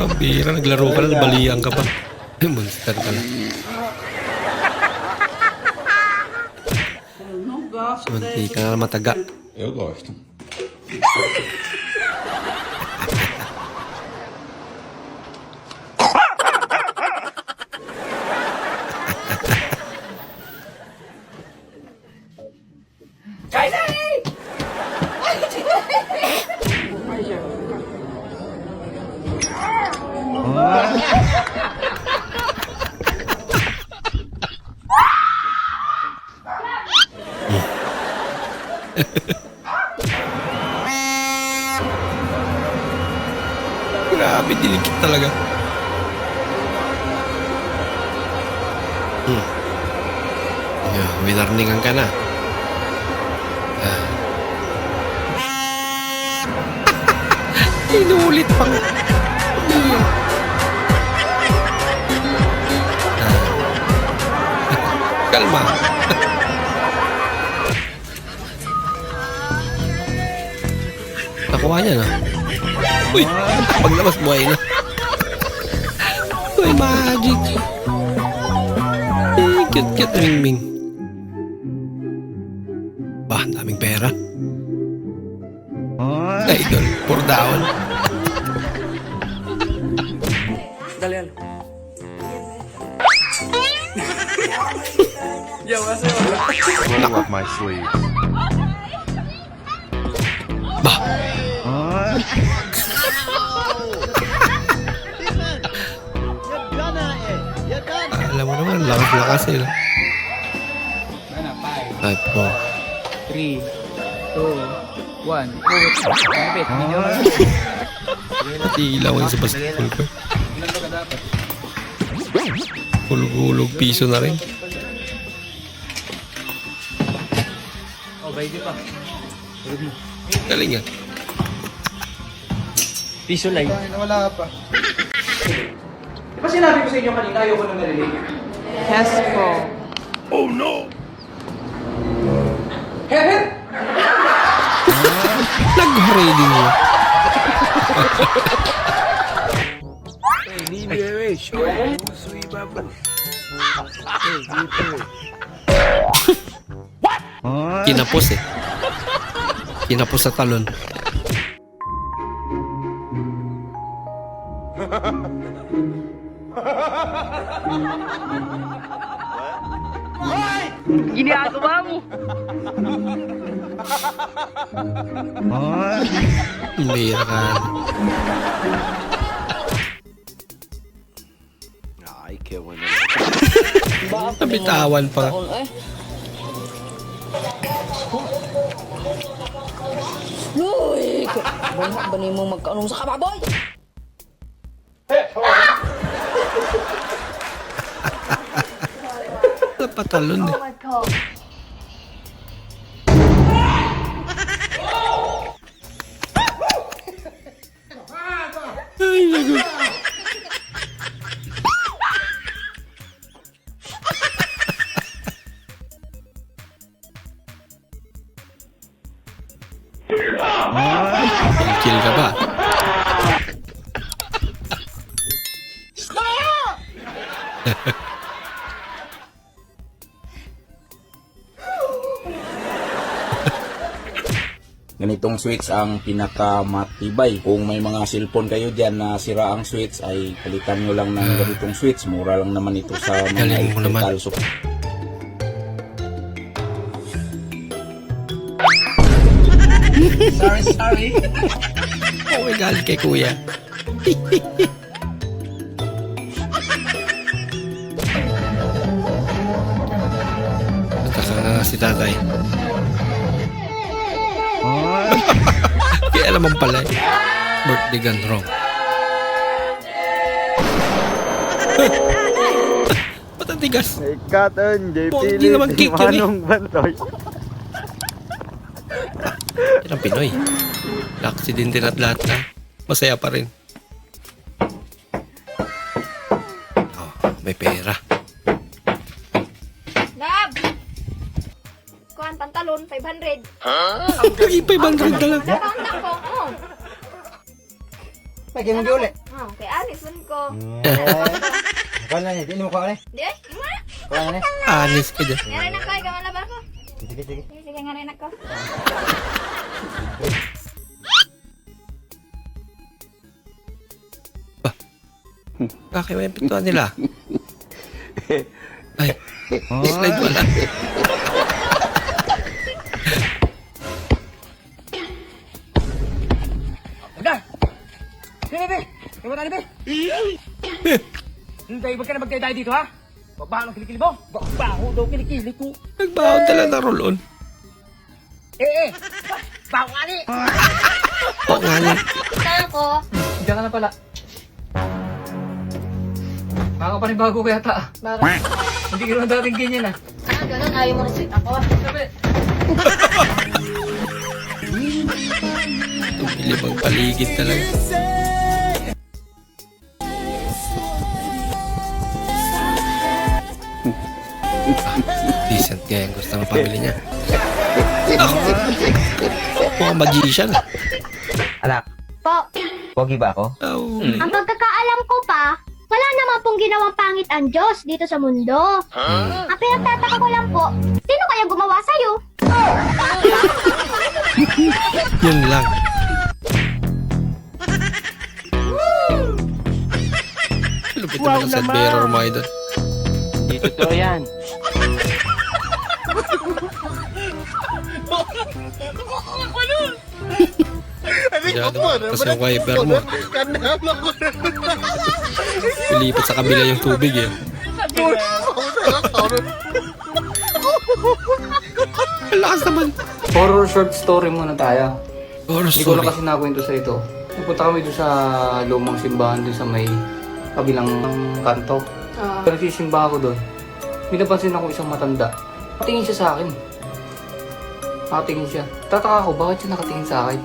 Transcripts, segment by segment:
Pambira, naglaro ka na, baliang ka pa. Monster ka lang. Munti ka na mataga. Eu gosto. Grabe, dinikit talaga. Yeah, winarningan ka na. Inulit pang. Kalma. Nakuha niya na. Uy, paglabas buhay na. Uy, magic. Cute ring-ming. Bah, daming pera. Idol, pour down. Dalian. Yo, what's up? Roll up my sleeves. Bah. Alam mo naman, lakas-lakas sila. 5, 4. 3, 2, 1. Kapit, medyo. Ilaw sa basketball ko. Hulog-hulog piso na rin. Oh, baby pa. Galing yan. Piso lang. Wala pa. Di ba sinabi ko sa inyo kanina, ayoko nang narinig? Yes po. Oh no! Hehe! Nag-reading mo. Kinapos eh. Kinapos sa talon. Ginagawa mo. Mira ka. Nabitawan pa. Uy! Bani mo magkaanong sa kababoy! Napatalon eh. Ay, naku. Kill ka ba? Ganitong switch ang pinakamatibay. Kung may mga cellphone kayo dyan na sira ang switch, ay palitan nyo lang ng ganitong switch. Mura lang naman ito sa mga Galing mo naman. electrical supply. Sorry. Oh my God, kay kuya. Nagkaka si tatay. Kaya alam mo pala eh. Birthday gone wrong. Ba't ang tigas? Ikaton, JP Hindi naman Lee, cake yun eh. Manong Bantoy. Yan ang Pinoy. Aksidente na at lahat na. Masaya pa rin. Oh, may pera. ron, 500. 500 na lang. Nakaunta ko, oh. Pagi mo giuli. Oh, kay Anis man ko. Kuha na niya, di mo kuha na. Di ay, ima. Kuha na niya. Anis ka dyan. Nga rin ako, ikaw malaba ko. Sige, sige. Sige, nga rin ako. Bakit may pintuan nila? Ay, slide wala. Aga! Sige, be! Sige mo tayo, be! Hindi, huwag ka na magkaya tayo dito, ha? Babaho ng kilikili mo! Babaho daw kilikili ko! Nagbaon tala na roll-on. Baho nga ni! Oo nga yan. Kaya ko. Diyan ka na pala. Makakapanibago ko yata, ah. Bakit? Hindi ka naman dating ganyan, ah. Ah, ganun, ayaw mo na sweet ako. Sabi! Tumilibang paligid talaga. Decent kaya yung gusto ng pamilya niya. Ako, mukhang magician. Anak, Po, pogi ba ako? Oh, ang pagkakaalam ko pa, wala naman pong ginawang pangit ang Diyos dito sa mundo. Ang pinagtataka ko lang po, sino kaya gumawa sa'yo? yun lang. Lupit naman ang sad bearer mga idol. Dito to yan. Masyado. Tapos yung wiper mo. Pilipat sa kabila yung tubig eh. Ang lakas naman. Horror short story muna tayo. Horror Hindi ko lang story. kasi nakwento sa ito. Nagpunta kami doon sa lumang simbahan doon sa may kabilang kanto. Pero nagsisimba ako doon. May napansin ako isang matanda. Nakatingin siya sa akin. Nakatingin siya. Tataka ako, bakit siya nakatingin sa akin?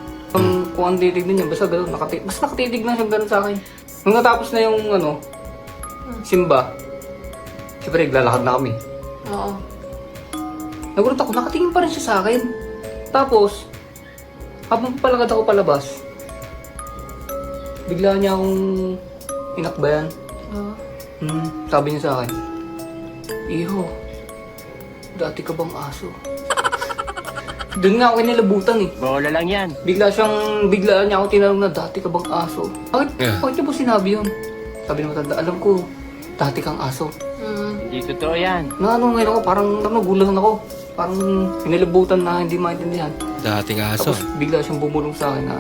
Kung ang titignan niya, basta gano'n, basta nakatitig lang siya gano'n sa akin. Nung natapos na yung simba, siyempre naglalakad na kami. Oo. Nagulat ako, nakatingin pa rin siya sa akin. Tapos, habang palakad ako palabas, bigla niya akong inakbayan. Oo. Sabi niya sa akin, Iho, dati ka bang aso? Doon nga ako nilabutan eh. Bola lang yan. Bigla niya ako tinanong na dati ka bang aso? Bakit niya po sinabi yun? Sabi ng matanda, alam ko, dati kang aso. Hindi totoo yan. Ngayon ako, parang nagulan ako. Parang pinilabutan na hindi maintindihan. Dating aso. Tapos bigla siyang bumulong sa akin na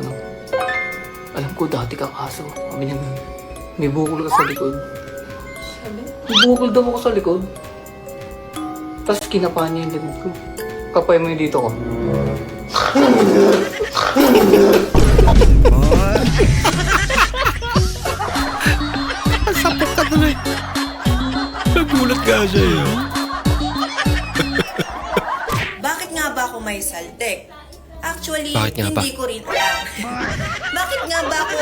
alam ko dati kang aso. Sabi niya, may bukol ka sa likod. May bukol daw ako sa likod. Tapos kinapa niya yung likod ko. Kapay mo yung dito ko. Sapok ka tuloy. Nagulat ka siya eh. Bakit nga ba ako may saltek? Actually, Bakit nga ba? hindi ko rin alam. Bakit nga ba ako...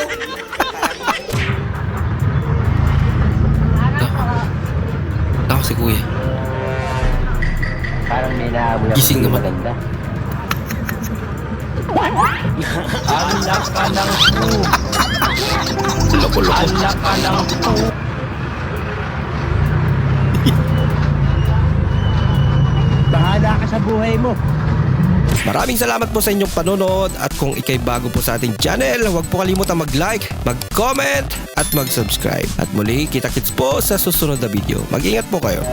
Ako si kuya. Parang may naamoy ako Gising dito naman. maganda. Alak ka ng Loko-loko. alak ka ng Bahala ka sa buhay mo. Maraming salamat po sa inyong panonood at kung ikay bago po sa ating channel, huwag po kalimutang mag-like, mag-comment at mag-subscribe. At muli, kita-kits po sa susunod na video. Mag-ingat po kayo.